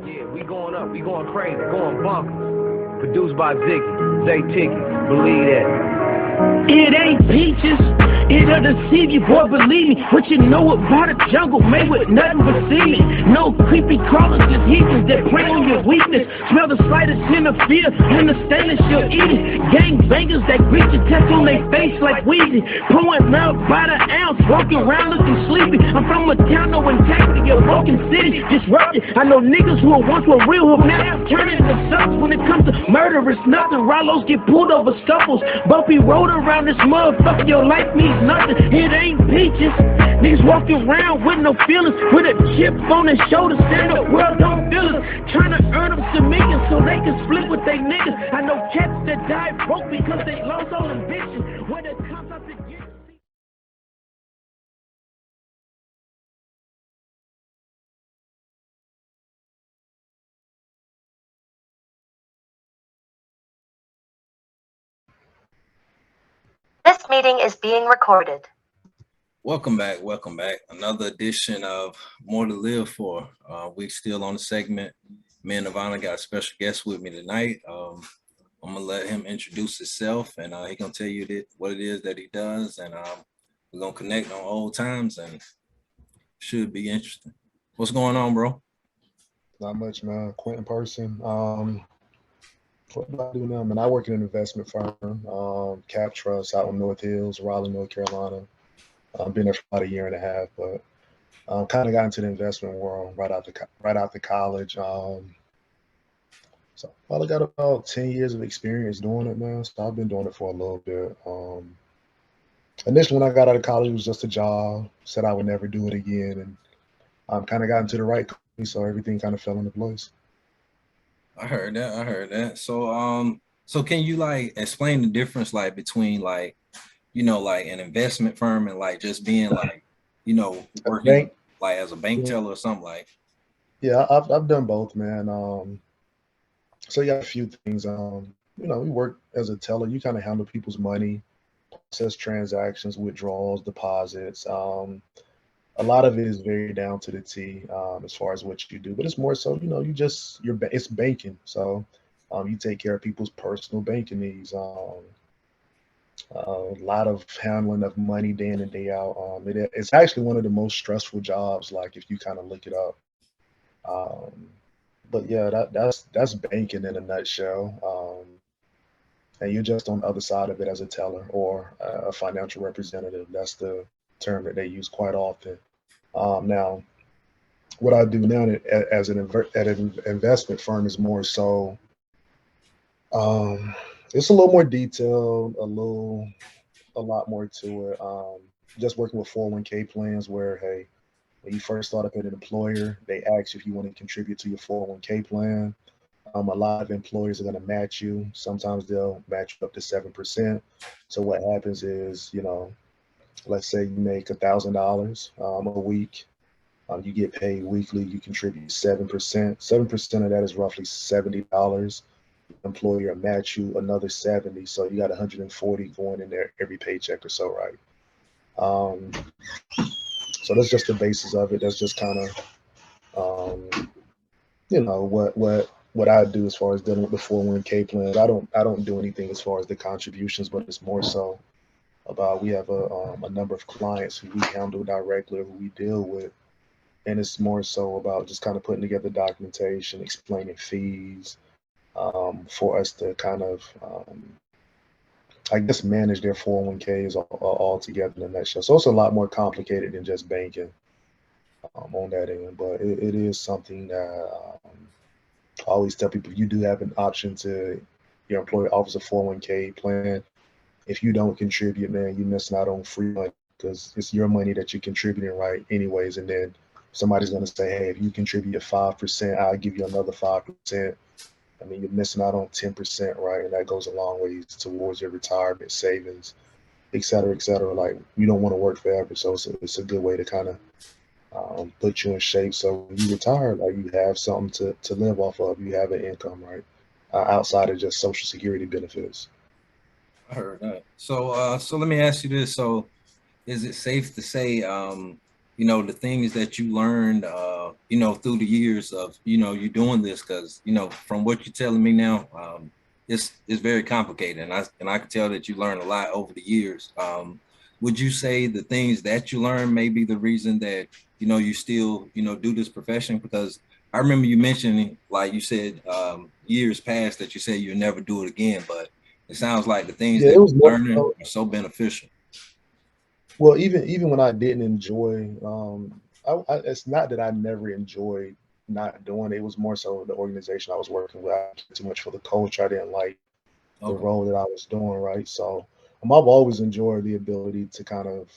Yeah, we going up, we going crazy, going bonkers. Produced by Ziggy, Zay Ticky, believe that. It ain't peaches, it'll deceive you, boy, believe me. What you know about a jungle made with nothing but semen. No creepy crawlers, just heathens that prey on your weakness. Smell the slightest hint of fear, and the stainless you'll eat it. Gang bangers that greet your test on their face like Weezy. Pouring milk by the ounce, walking around looking sleepy. I'm from a town no integrity, a broken city, disrupted. I know niggas who once were real, who now turning into sucks. When it comes to murder, it's nothing. Rallos get pulled over scuffles. Bumpy road around this motherfucker, your life means nothing. It ain't peaches. Niggas walking around with no feelings, with a chip on their shoulder, saying the world don't feel us. Trying to earn them some millions so they can split with they niggas. I know cats that died broke because they lost all ambition. When it comes out to get This meeting is being recorded. Welcome back. Another edition of More to Live For. We're still on the segment. Me and Nirvana got a special guest with me tonight. I'm gonna let him introduce himself, and he's gonna tell you what it is that he does, and we're gonna connect on old times, and should be interesting. What's going on, bro? Not much, man. Quintin person. What do I do now, man? I work in an investment firm, Cap Trust out in North Hills, Raleigh, North Carolina. I've been there for about a year and a half, but kind of got into the investment world right out the college. So I probably got about 10 years of experience doing it, man. So I've been doing it for a little bit. Initially, when I got out of college, it was just a job. Said I would never do it again, and kind of got into the right company, so everything kind of fell into place. I heard that. So can you like explain the difference like between like, you know, like an investment firm and like just being like, you know, working like as a bank teller or something like? Yeah, I've done both, man. So you got a few things. You know, we work as a teller. You kind of handle people's money, process transactions, withdrawals, deposits. A lot of it is very down to the T as far as what you do, but it's more so, you know, it's banking. So you take care of people's personal banking needs. A lot of handling of money day in and day out. It's actually one of the most stressful jobs, like if you kind of look it up. But yeah, that's banking in a nutshell. And you're just on the other side of it as a teller or a financial representative. That's the term that they use quite often. Now, what I do now at an investment firm is more so, it's a little more detailed, a lot more to it. Just working with 401k plans where, hey, when you first start up at an employer, they ask you if you want to contribute to your 401k plan. A lot of employers are going to match you. Sometimes they'll match you up to 7%. So what happens is, you know, let's say you make $1,000 a week. You get paid weekly. You contribute 7%. 7% of that is roughly $70. Employer match you another 70, so you got 140 going in there every paycheck or so, right? So that's just the basis of it. That's just kind of, you know, what I do as far as dealing with the 401k plans. I don't do anything as far as the contributions, but it's more so about we have a number of clients who we handle directly or who we deal with, and it's more so about just kind of putting together documentation, explaining fees, for us to kind of, I guess, manage their 401ks all together in a nutshell. So it's a lot more complicated than just banking on that end, but it is something that I always tell people, if you do have an option to, your employer offers a 401k plan, if you don't contribute, man, you're missing out on free money because it's your money that you're contributing, right, anyways. And then somebody's going to say, hey, if you contribute 5%, I'll give you another 5%. I mean, you're missing out on 10%, right? And that goes a long way towards your retirement savings, et cetera, et cetera. Like, you don't want to work forever. So it's a good way to kind of put you in shape. So when you retire, like, you have something to live off of. You have an income, right? Outside of just Social Security benefits. I heard that. So let me ask you this. So is it safe to say the things that you learned, through the years of, you doing this, because, from what you're telling me now, it's very complicated. And I can tell that you learned a lot over the years. Would you say the things that you learned may be the reason that, you still, do this profession? Because I remember you mentioning, like you said, years past that you said you'll never do it again, but it sounds like the things Yeah, that it was you're more learning so, are so beneficial. well, even when I didn't enjoy, it's not that I never enjoyed not doing it. It was more so the organization I was working with. I cared too much for the culture. I didn't like the Okay. role that I was doing, right? So I've always enjoyed the ability to kind of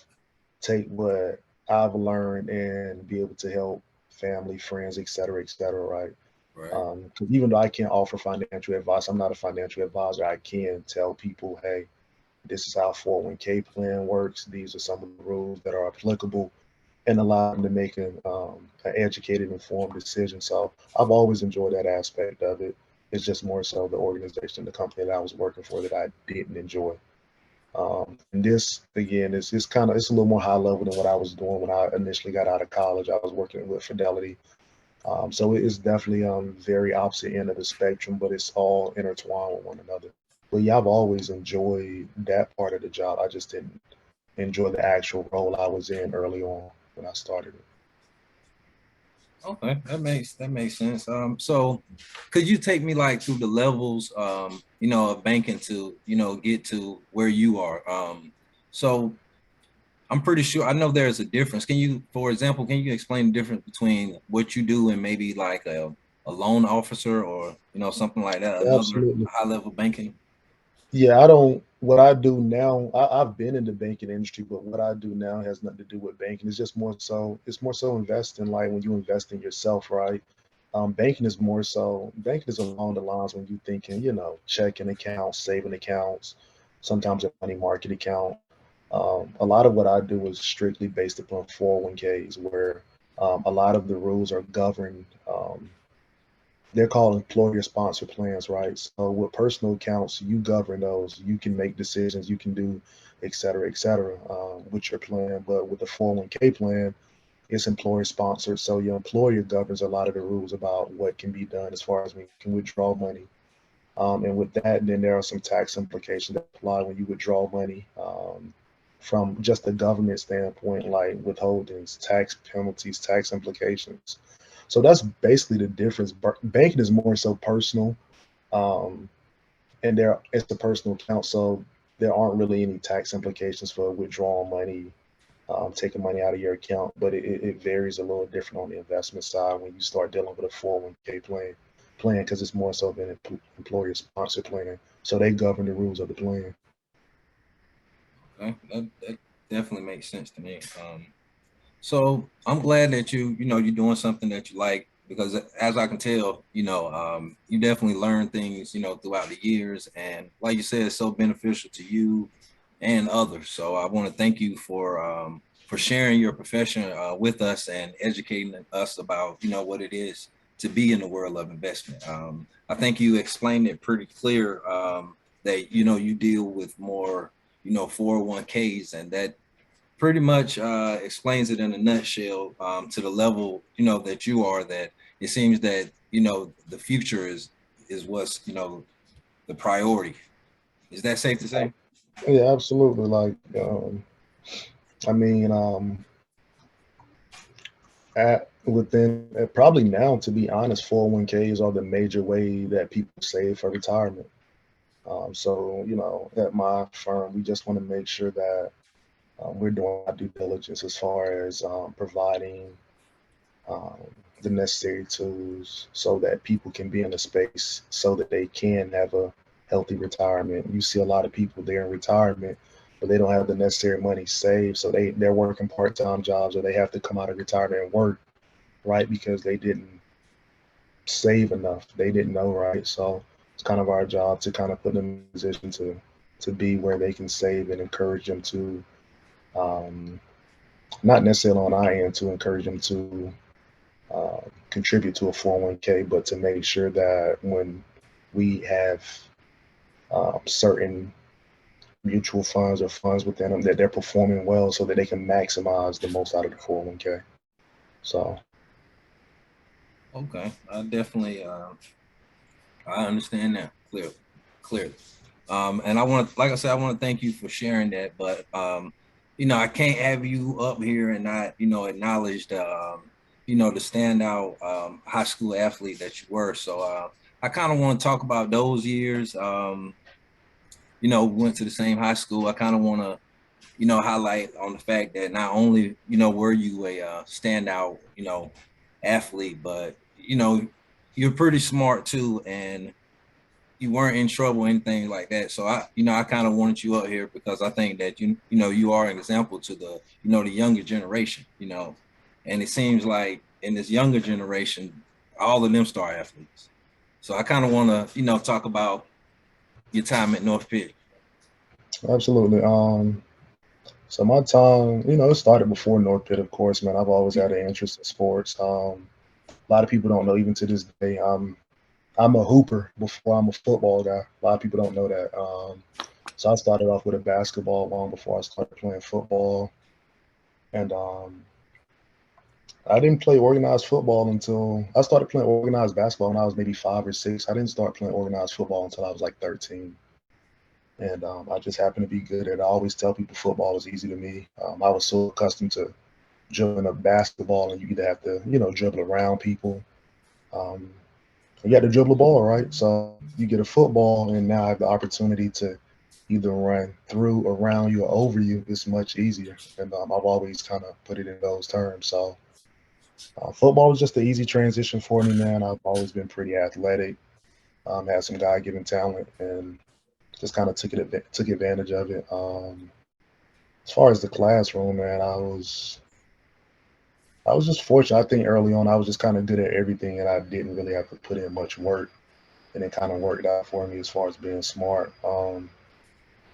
take what I've learned and be able to help family, friends, et cetera, right? Right. 'Cause even though I can't offer financial advice, I'm not a financial advisor. I can tell people, hey, this is how 401k plan works. These are some of the rules that are applicable, and allow them to make an educated, informed decision. So I've always enjoyed that aspect of it. It's just more so the organization, the company that I was working for that I didn't enjoy. And this again is kind of, it's a little more high level than what I was doing when I initially got out of college. I was working with Fidelity. So it is definitely very opposite end of the spectrum, but it's all intertwined with one another. But yeah, I've always enjoyed that part of the job. I just didn't enjoy the actual role I was in early on when I started it. Okay, that makes sense. So could you take me like through the levels, of banking to, get to where you are? So I'm pretty sure I know there's a difference. For example, can you explain the difference between what you do and maybe like a loan officer or, something like that, another Absolutely. high level banking? Yeah, I don't. What I do now, I've been in the banking industry, but what I do now has nothing to do with banking. It's just more so. It's more so investing. Like when you invest in yourself, right? Banking is more so. Banking is along the lines when you thinking, checking accounts, saving accounts, sometimes a money market account. A lot of what I do is strictly based upon 401ks, where a lot of the rules are governed. They're called employer sponsored plans, right? So with personal accounts, you govern those. You can make decisions. You can do, et cetera, with your plan. But with the 401k plan, it's employer sponsored. So your employer governs a lot of the rules about what can be done as far as when you can withdraw money. And with that, then there are some tax implications that apply when you withdraw money, from just the government standpoint, like withholdings, tax penalties, tax implications. So that's basically the difference. Banking is more so personal, um, and it's a personal account, so there aren't really any tax implications for withdrawing money, taking money out of your account. But it varies a little different on the investment side when you start dealing with a 401k plan because it's more so than an employer sponsored plan. So they govern the rules of the plan. Okay, that definitely makes sense to me. So I'm glad that you're doing something that you like, because as I can tell, you definitely learn things, throughout the years, and like you said, it's so beneficial to you and others. So I want to thank you for sharing your profession with us and educating us about, what it is to be in the world of investment. I think you explained it pretty clear, that you deal with more, 401ks, and that pretty much explains it in a nutshell, to the level that you are, that it seems that the future is what's the priority. Is that safe to say? Yeah, absolutely. Like, I mean, at within probably now, to be honest, 401ks are the major way that people save for retirement. So, at my firm, we just want to make sure that we're doing our due diligence as far as providing um, the necessary tools so that people can be in a space so that they can have a healthy retirement. You see a lot of people there in retirement, but they don't have the necessary money saved, so they're working part-time jobs or they have to come out of retirement and work, right? Because they didn't save enough. They didn't know, right? So it's kind of our job to kind of put them in a position to be where they can save and encourage them to, um, not necessarily on our end to encourage them to contribute to a 401k, but to make sure that when we have certain mutual funds or funds within them that they're performing well so that they can maximize the most out of the 401k. So. Okay, I definitely I understand that clearly. And I want to, like I said, I want to thank you for sharing that. But I can't have you up here and not, acknowledge the, the standout high school athlete that you were. So I kind of want to talk about those years. We went to the same high school. I kind of want to, highlight on the fact that not only, were you a standout, athlete, but, you're pretty smart too. And you weren't in trouble, anything like that. So I kind of wanted you up here because I think that, you are an example to the, the younger generation, and it seems like in this younger generation, all of them star athletes. So I kind of want to, talk about your time at North Pitt. Absolutely. So my time, it started before North Pitt, of course, man. I've always had an interest in sports. A lot of people don't know, even to this day, I'm a hooper before I'm a football guy. A lot of people don't know that. So I started off with a basketball long before I started playing football. And I didn't play organized football until I started playing organized basketball when I was maybe 5 or 6. I didn't start playing organized football until I was like 13. And I just happened to be good at it. I always tell people football is easy to me. I was so accustomed to dribbling a basketball, and you either have to, dribble around people. Um, you got to dribble the ball, right? So you get a football, and now I have the opportunity to either run through, around you, or over you. It's much easier. And I've always kind of put it in those terms. So football was just an easy transition for me, man. I've always been pretty athletic, had some God-given talent, and just kind of took advantage of it. As far as the classroom, man, I was just fortunate. I think early on I was just kind of good at everything, and I didn't really have to put in much work, and it kind of worked out for me as far as being smart.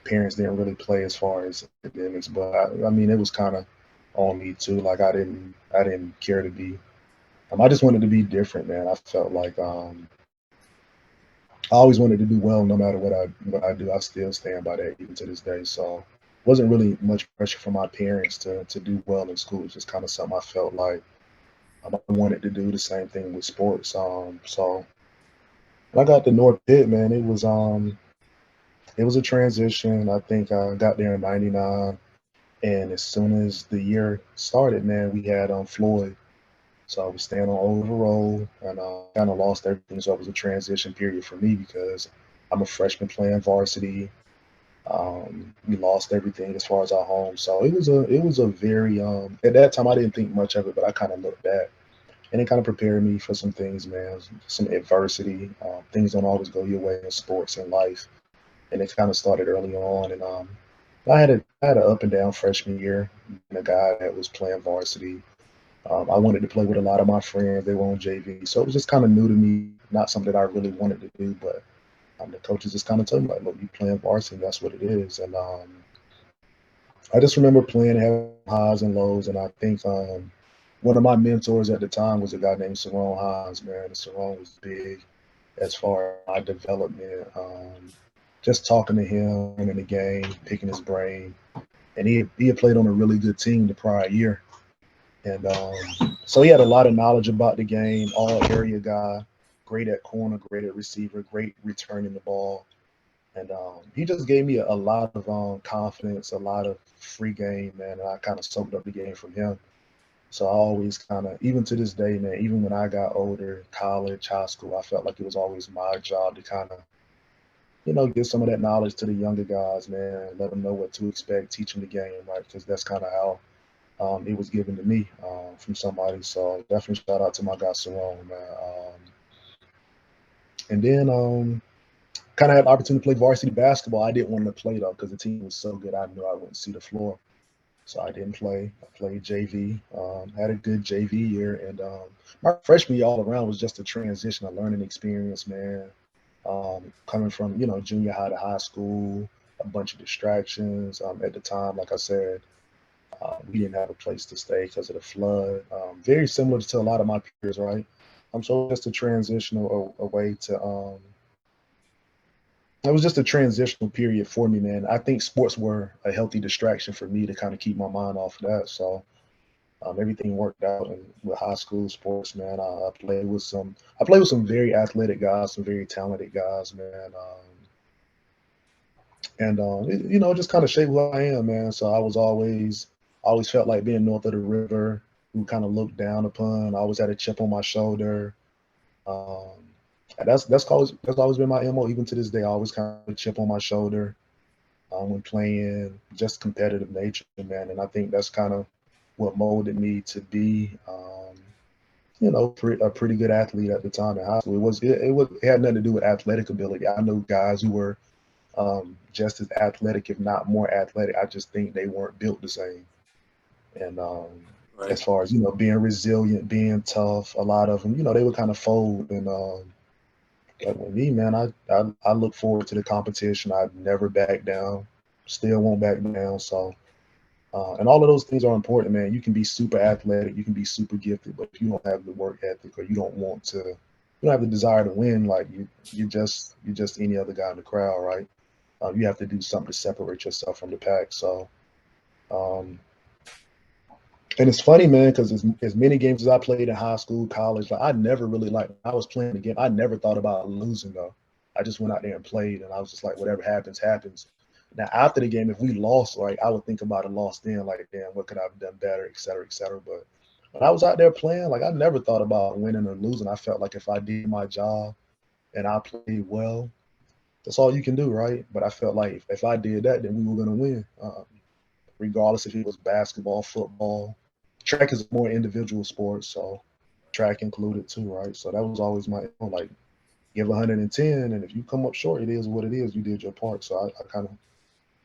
Parents didn't really play as far as academics, but I mean, it was kind of on me too. Like I didn't care to be. I just wanted to be different, man. I felt like I always wanted to do well, no matter what I do. I still stand by that even to this day. So wasn't really much pressure from my parents to do well in school. It's just kind of something I felt like I wanted to do. The same thing with sports. So when I got to North Pitt, man, it was a transition. I think I got there in '99, and as soon as the year started, man, we had Floyd. So I was staying on overall, and kind of lost everything. So it was a transition period for me because I'm a freshman playing varsity. We lost everything as far as our home. So it was a very at that time I didn't think much of it, but I kind of looked back, and it kind of prepared me for some things, man. Some adversity. Things don't always go your way in sports and life, and it kind of started early on. And I had an up and down freshman year. And a guy that was playing varsity. I wanted to play with a lot of my friends. They were on JV, so it was just kind of new to me. Not something that I really wanted to do, but the coaches just kind of told me, like, "Look, you playing varsity, that's what it is." And I just remember playing, having highs and lows. And I think one of my mentors at the time was a guy named Saron Hines, man. And Saron was big as far as my development. Just talking to him in the game, picking his brain, and he had played on a really good team the prior year. And so he had a lot of knowledge about the game, all area guy, great at corner, great at receiver, great returning the ball. And he just gave me a lot of confidence, a lot of free game, man. And I kind of soaked up the game from him. So I always kind of, even to this day, man, even when I got older, college, high school, I felt like it was always my job to kind of, give some of that knowledge to the younger guys, man, let them know what to expect, teach them the game, right? Because that's kind of how it was given to me from somebody. So definitely shout out to my guy Saron, man. And then kind of had the opportunity to play varsity basketball. I didn't want to play though because the team was so good. I knew I wouldn't see the floor, so I didn't play. I played JV. Had a good JV year, and my freshman year all around was just a transition, a learning experience, man. Coming from junior high to high school, a bunch of distractions. At the time, like I said, we didn't have a place to stay because of the flood. Very similar to a lot of my peers, right? So just a transition away to it was just a transitional period for me, man. I think sports were a healthy distraction for me to kind of keep my mind off of that. So everything worked out and with high school sports, man. I played with some very athletic guys, some very talented guys, man. It just kind of shaped who I am, man. So I always felt like being north of the river, who kind of looked down upon. I always had a chip on my shoulder. Um, and that's always been my mo. Even to this day, I always kind of chip on my shoulder when playing, just competitive nature, man. And I think that's kind of what molded me to be, a pretty good athlete at the time in high school. It had nothing to do with athletic ability. I know guys who were just as athletic, if not more athletic. I just think they weren't built the same. And Right. as far as being resilient, being tough, a lot of them, they would kind of fold. And but with me, man, I look forward to the competition. I never back down, still won't back down. So. And all of those things are important, man. You can be super athletic, you can be super gifted, but if you don't have the work ethic or you don't have the desire to win, like you're just any other guy in the crowd, right? You have to do something to separate yourself from the pack. So, um, and it's funny, man, because as many games as I played in high school, college, like I never really like I was playing the game. I never thought about losing though. I just went out there and played, and I was just like, whatever happens, happens. Now after the game, if we lost, like I would think about a loss then, like damn, what could I have done better, et cetera, et cetera. But when I was out there playing, like I never thought about winning or losing. I felt like if I did my job and I played well, that's all you can do, right? But I felt like if I did that, then we were gonna win, regardless if it was basketball, football. Track is a more individual sport, so track included too, right? So that was always my like give 110, and if you come up short, it is what it is. You did your part. So I kind of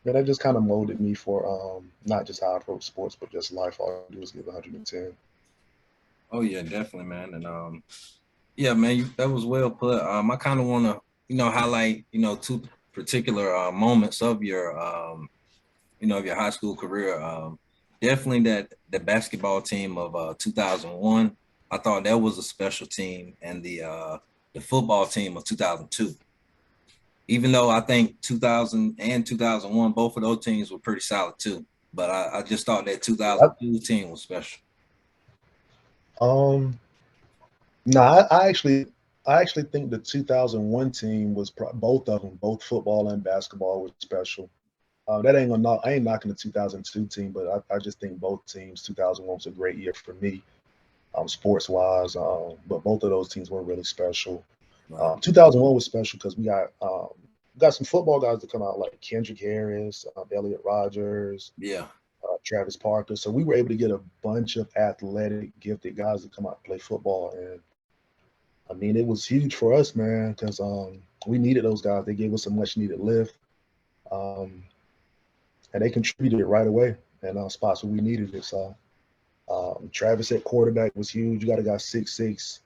man, that just kind of molded me for not just how I approach sports, but just life. All I do is give 110. Oh yeah, definitely, man. And yeah, man, that was well put. I kind of want to, highlight, two particular moments of your, of your high school career. Definitely that the basketball team of 2001. I thought that was a special team, and the football team of 2002. Even though I think 2000 and 2001, both of those teams were pretty solid too. But I just thought that I, 2002 team was special. um, no, I actually think the 2001 team was both of them, both football and basketball, was special. That ain't gonna knock. I ain't knocking the 2002 team, but I just think both teams. 2001 was a great year for me, sports wise. But both of those teams were really special. Right. 2001 was special because we got some football guys to come out like Kendrick Harris, Elliot Rogers, Yeah. Travis Parker. So we were able to get a bunch of athletic, gifted guys to come out and play football. And I mean, it was huge for us, man, because we needed those guys. They gave us a much needed lift. Um, and they contributed right away in spots where we needed it. So Travis at quarterback was huge. You got a guy 6'6",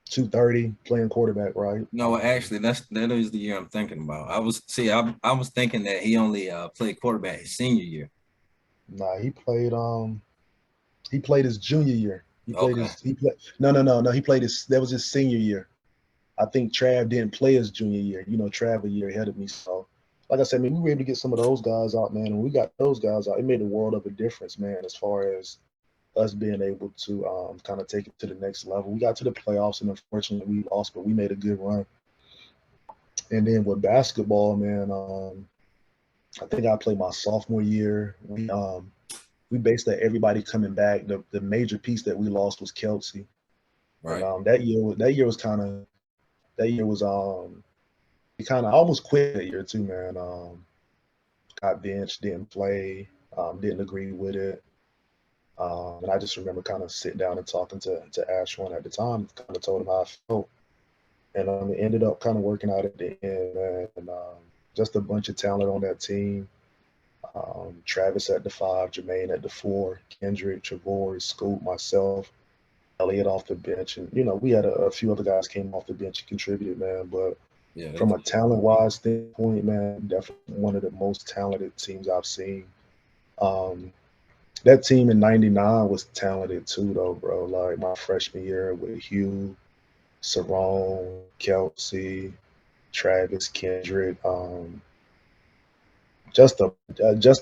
230 playing quarterback, right? No, actually, that is the year I'm thinking about. I was thinking that he only played quarterback his senior year. Nah, he played his junior year. Okay. No. He played his that was his senior year. I think Trav didn't play his junior year. Trav a year ahead of me. So like I said, man, we were able to get some of those guys out, man, and we got those guys out. It made a world of a difference, man, as far as us being able to kind of take it to the next level. We got to the playoffs, and unfortunately we lost, but we made a good run. And then with basketball, man, I think I played my sophomore year. We based that everybody coming back. The major piece that we lost was Kelsey, and Right. that year was he kind of almost quit that year too, man. Got benched, didn't play, didn't agree with it. And I just remember kind of sitting down and talking to Ashwan at the time, kind of told him how I felt. And it ended up kind of working out at the end, man. And just a bunch of talent on that team. Travis at the 5, Jermaine at the 4, Kendrick, Trevor, Scoop, myself, Elliott off the bench. And, we had a few other guys came off the bench and contributed, man. But Yeah. from a talent-wise standpoint, man, definitely one of the most talented teams I've seen. That team in '99 was talented too, though, bro. Like my freshman year with Hugh, Cerrone, Kelsey. Travis, Kendrick, just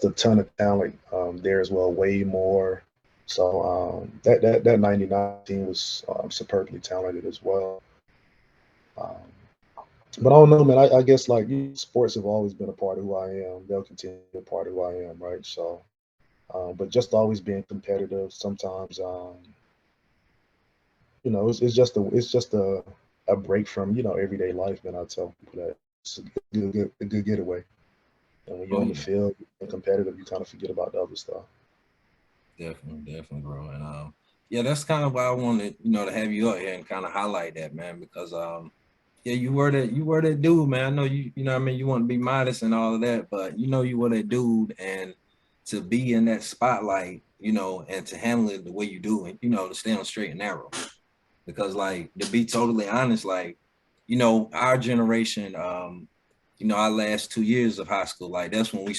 a ton of talent there as well, way more. So that 99 team was superbly talented as well. Um, but I don't know, man. I guess like sports have always been a part of who I am. They'll continue to be a part of who I am, right? So, but just always being competitive. Sometimes, it's just a break from everyday life, man. I tell people that it's a good getaway. And when you're Oh on the yeah, field and competitive, you kind of forget about the other stuff. definitely, bro. And yeah, that's kind of why I wanted, to have you up here and kind of highlight that, man, because yeah, you were that dude, man. I know you know what I mean, you want to be modest and all of that, but you were that dude, and to be in that spotlight, and to handle it the way you do, and to stay on straight and narrow. Because like to be totally honest, like, our generation, our last 2 years of high school, like that's when we,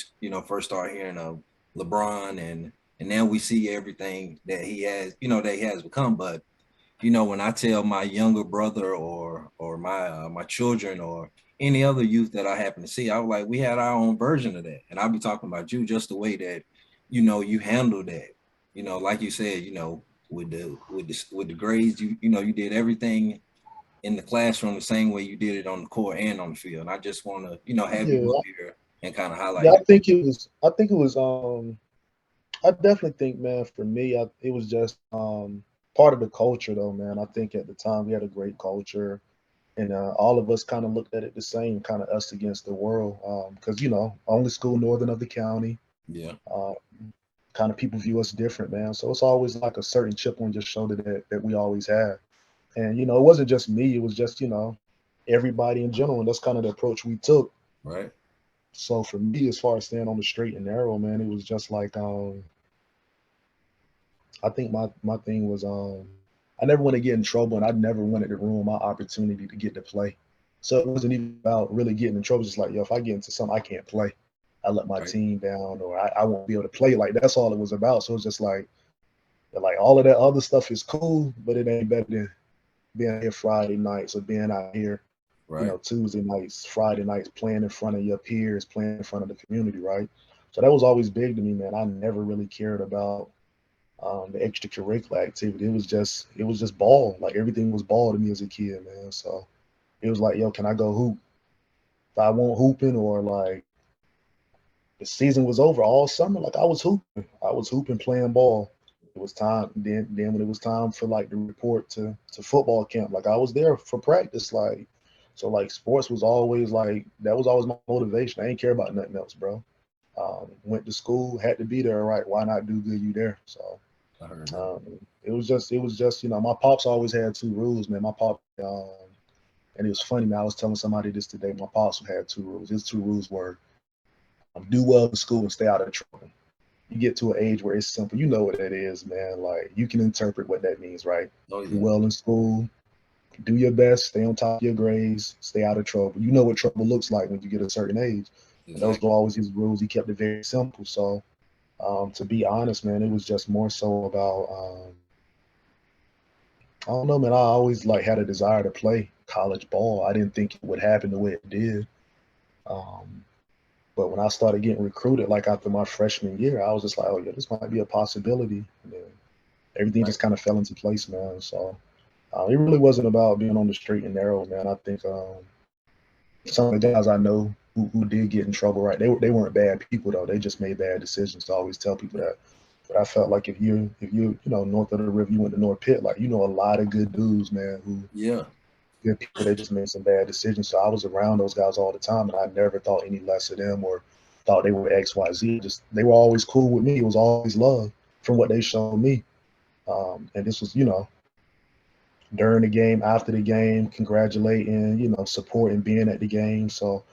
first started hearing of LeBron, and now we see everything that he has, that he has become. But when I tell my younger brother or my children or any other youth that I happen to see, I was like, we had our own version of that. And I'll be talking about you just the way that, you handle that. Like you said, with the grades, you did everything in the classroom the same way you did it on the court and on the field. And I just want to, have you Yeah, up here and kind of yeah. highlight I that. think it was. I think it was. I definitely think, man. For me, it was just part of the culture, though, man. I think at the time we had a great culture, and all of us kind of looked at it the same, kind of us against the world, because only school northern of the county. Yeah. Uh, Kind of people view us different, man. So it's always like a certain chip on your shoulder that we always have. And it wasn't just me; it was just everybody in general, and that's kind of the approach we took. Right. So for me, as far as staying on the straight and narrow, man, it was just like I think my thing was I never want to get in trouble, and I never wanted to ruin my opportunity to get to play. So it wasn't even about really getting in trouble. Just like, yo, if I get into something I can't play, I let my Right. team down, or I won't be able to play. Like that's all it was about. So it's just like all of that other stuff is cool, but it ain't better than being here Friday nights or being out here, Right. Tuesday nights, Friday nights, playing in front of your peers, playing in front of the community, right? So that was always big to me, man. I never really cared about the extracurricular activity. It was just ball. Like everything was ball to me as a kid, man. So it was like, yo, can I go hoop? If I won't hooping or like the season was over all summer, like I was hooping. I was hooping, playing ball. It was time. Then when it was time for like the report to football camp, like I was there for practice. Like so, like sports was always like that was always my motivation. I ain't care about nothing else, bro. Went to school, had to be there, right? Why not do good? You there? So I heard that. um, it was just my pops always had two rules, man. My pop and it was funny, man. I was telling somebody this today. My pops had two rules. His two rules were do well in school and stay out of trouble. You get to an age where it's simple. You know what that is, man. Like you can interpret what that means, right? Oh Do yeah. well in school, do your best, stay on top of your grades, stay out of trouble. You know what trouble looks like when you get a certain age. And those Exactly. were always his rules. He kept it very simple. So to be honest, man, it was just more so about I don't know, man. I always like had a desire to play college ball. I didn't think it would happen the way it did. Um, but when I started getting recruited, like after my freshman year, I was just like, oh yeah, this might be a possibility. And then everything Right. just kind of fell into place, man. So it really wasn't about being on the straight and narrow, man. I think some of the guys I know who did get in trouble, right? They weren't bad people though. They just made bad decisions. I always tell people that. But I felt like if you north of the river, you went to North Pitt, like a lot of good dudes, man, who Yeah. good people. They just made some bad decisions. So I was around those guys all the time, and I never thought any less of them or thought they were X, Y, Z. Just they were always cool with me. It was always love from what they showed me. And this was, during the game, after the game, congratulating, supporting, being at the game. So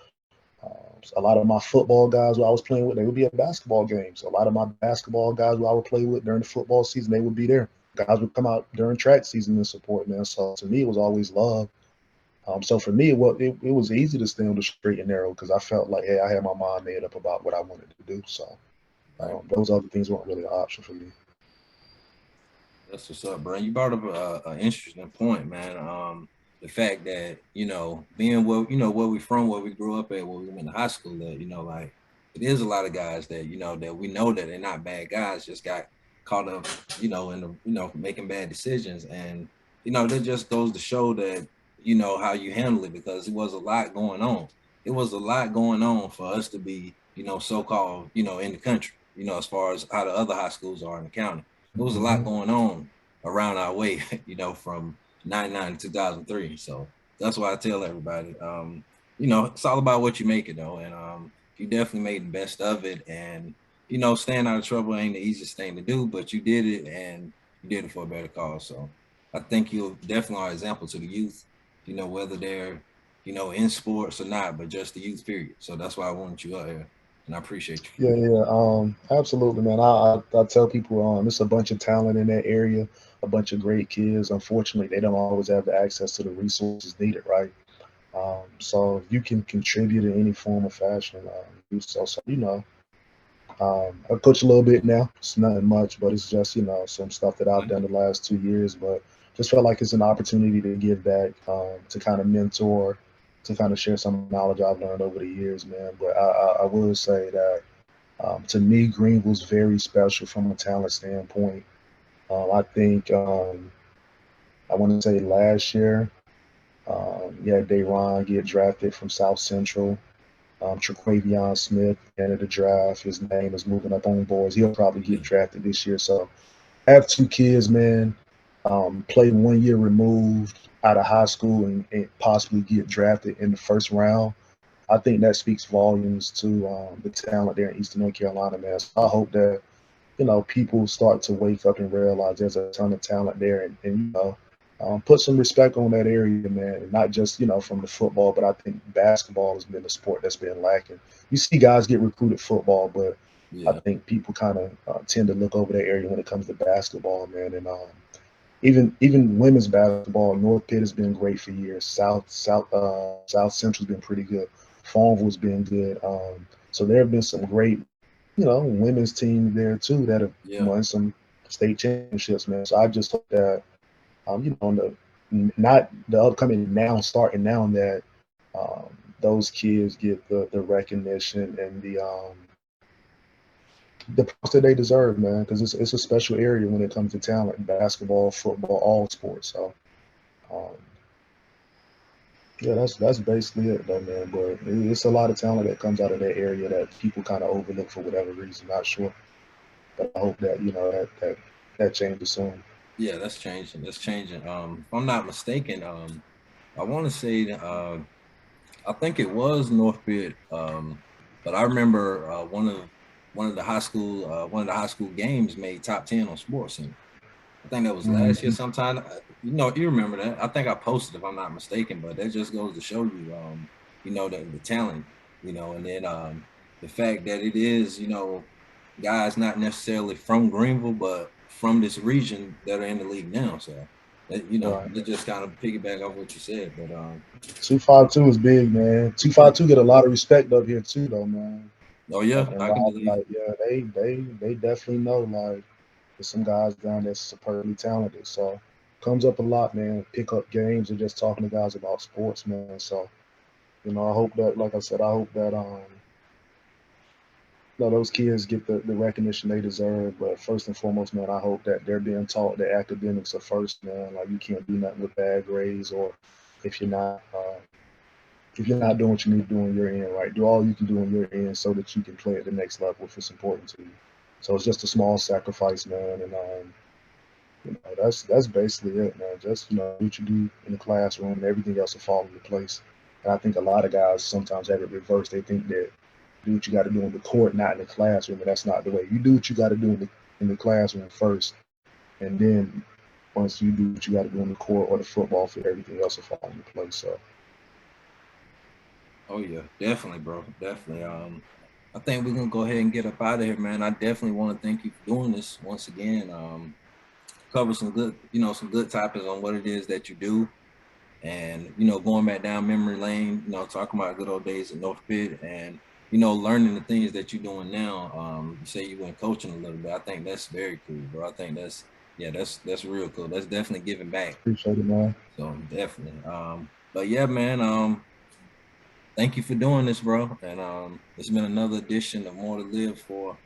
a lot of my football guys who I was playing with, they would be at basketball games. A lot of my basketball guys who I would play with during the football season, they would be there. Guys would come out during track season and support, man. So to me, it was always love. So for me, it was easy to stay on the straight and narrow because I felt like, hey, I had my mind made up about what I wanted to do. So Right. those other things weren't really an option for me. That's what's up, bro. You brought up an interesting point, man. the fact that, you know, being where, you know, where we from, where we grew up at, where we went to high school at, you know, like it is a lot of guys that, you know, that we know that they're not bad guys, just got caught up, you know, in the, you know, making bad decisions. And, you know, that just goes to show that, you know, how you handle it, because it was a lot going on. It was a lot going on for us to be, you know, so-called, you know, in the country, you know, as far as how the other high schools are in the county. There was a lot going on around our way, you know, from 99 to 2003. So that's why I tell everybody, you know, it's all about what you make it though. And you definitely made the best of it. And, you know, staying out of trouble ain't the easiest thing to do, but you did it, and you did it for a better cause. So I think you're definitely are an example to the youth, you know, whether they're, you know, in sports or not, but just the youth period. So that's why I wanted you out here, and I appreciate you. Yeah, yeah, absolutely, man. I tell people, it's a bunch of talent in that area, a bunch of great kids. Unfortunately, they don't always have the access to the resources needed, right? So if you can contribute in any form or fashion, do so. So I coach a little bit now. It's nothing much, but it's just some stuff that I've done the last 2 years. But just felt like it's an opportunity to give back, to kind of mentor, to kind of share some knowledge I've learned over the years, man. But I will say that to me, Greenville's very special from a talent standpoint. I think I want to say last year, yeah, Dayron get drafted from South Central. Traquavion Smith entered the draft. His name is moving up on boards. He'll probably get drafted this year. So I have two kids, man. Play 1 year removed out of high school and possibly get drafted in the first round. I think that speaks volumes to the talent there in Eastern North Carolina, man. So I hope that people start to wake up and realize there's a ton of talent there, and put some respect on that area, man. And not just from the football, but I think basketball has been a sport that's been lacking. You see guys get recruited football, but I Yeah. think people kind of tend to look over that area when it comes to basketball, man. And even women's basketball, North Pitt has been great for years. South Central's been pretty good. Farmville's been good. So there have been some great women's team there too that have Yeah. won some state championships, man. So I just hope that, on the not the upcoming now, starting now, that um, those kids get the recognition and the props that they deserve, man, because it's a special area when it comes to talent, basketball, football, all sports. So, um, yeah, that's basically it, though, man. But it's a lot of talent that comes out of that area that people kind of overlook for whatever reason. Not sure, but I hope that that changes soon. Yeah, that's changing. That's changing. If I'm not mistaken, I want to say that, I think it was North Pitt, but I remember one of the high school games made top 10 on Sports Center. I think that was last year Mhm. sometime. You know, you remember that? I think I posted, if I'm not mistaken, but that just goes to show you, you know, the talent, you know, and then the fact that it is, you know, guys not necessarily from Greenville, but from this region that are in the league now. So, that, you know, Right. they just kind of piggyback off what you said. But 252 is big, man. 252 get a lot of respect up here too, though, man. oh yeah, And I can guys believe it. like, yeah, they definitely know, like, there's some guys down there superbly talented. So comes up a lot, man. Pick up games and just talking to guys about sports, man. So I hope that, like I said, I hope that those kids get the recognition they deserve. But first and foremost, man, I hope that they're being taught that academics are first, man. Like, you can't do nothing with bad grades, or if you're not if you're not doing what you need to do on your end, right? Do all you can do on your end so that you can play at the next level if it's important to you. So it's just a small sacrifice, man, and that's basically it, man. Just do what you do in the classroom, and everything else will fall into place. And I think a lot of guys sometimes have it reversed. They think that do what you got to do on the court, not in the classroom, and that's not the way. You do what you got to do in the classroom first, and then once you do what you got to do on the court or the football field, everything else will fall into place. So. Oh yeah, definitely, bro. Definitely. I think we're gonna go ahead and get up out of here, man. I definitely want to thank you for doing this once again. Cover some good, you know, some good topics on what it is that you do, and you know, going back down memory lane, you know, talking about good old days at North Pitt, and you know, learning the things that you're doing now. You say you went coaching a little bit. I think that's very cool, bro. I think Yeah, that's real cool. That's definitely giving back. Appreciate it, man. So definitely. But yeah, man, thank you for doing this, bro. And it's been another edition of More to Live For,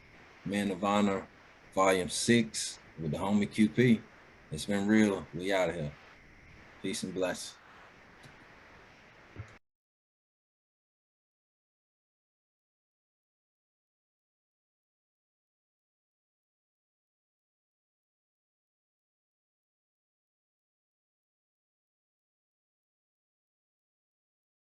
Men of Honor, Volume 6 with the homie QP. It's been real. We out of here. Peace and blessings.